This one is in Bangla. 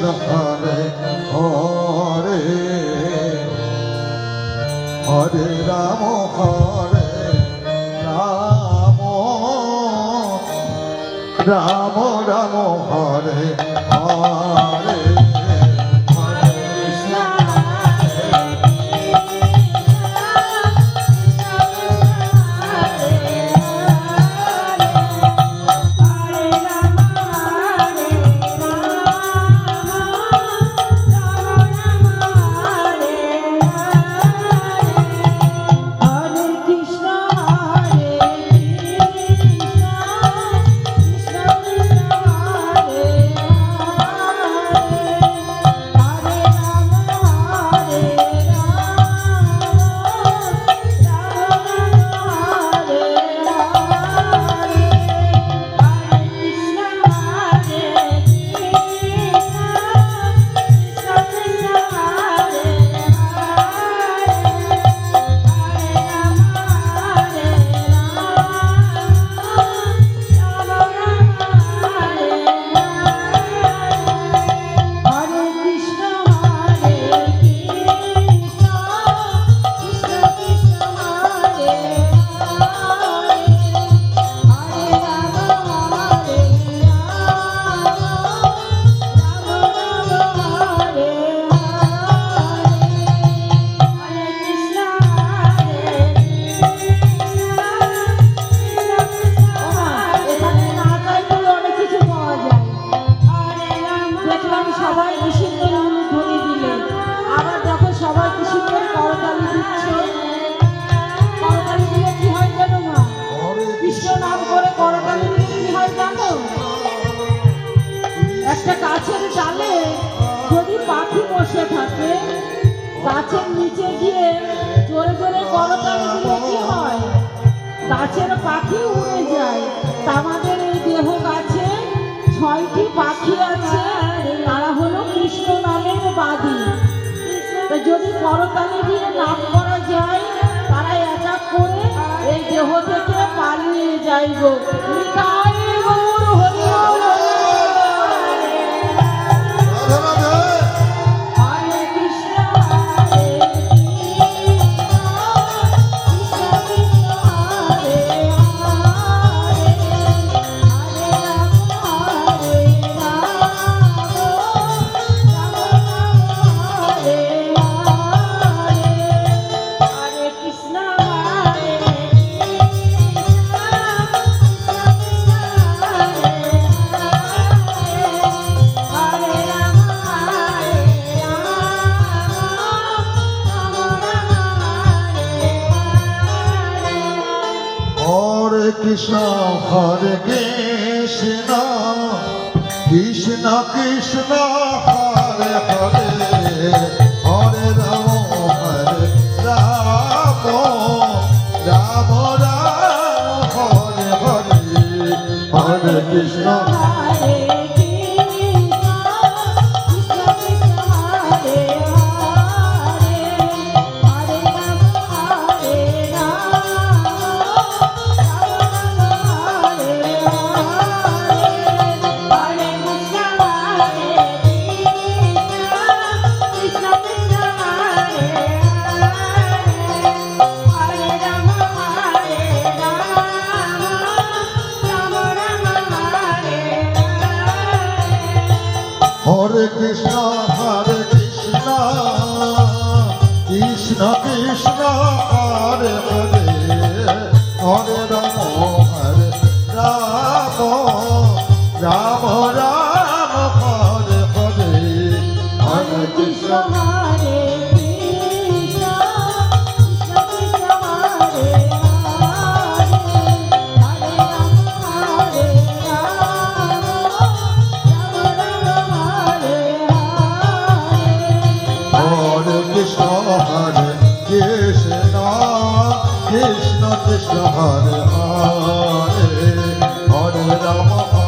কৃষ্ণ হরে হরে হরে রাম রাম রাম হরে হরে গাছের নিচে গিয়ে জোরে জোরে করতালি দিলে কি হয়? গাছের পাখি উড়ে যায়। আমাদের এই দেহ গাছে 6টি পাখি আছে, তারা হলো কৃষ্ণ নামের বাদী। যদি করতালি দিয়ে নাম করা যায়, তারা এক এক করে এই দেহ থেকে পালিয়ে যাইব। কৃষ্ণ হরে কৃষ্ণ কৃষ্ণ কৃষ্ণ হরে হরে হরে রাম রাম রাম হরে হরে হরে কৃষ্ণ হরে কৃষ্ণ কৃষ্ণ কৃষ্ণ হরে হরে হরে রাম রাম রাম রাম হরে হরে হরে কৃষ্ণ কৃষ্ণ কৃষ্ণ হরে হরে হরে রাম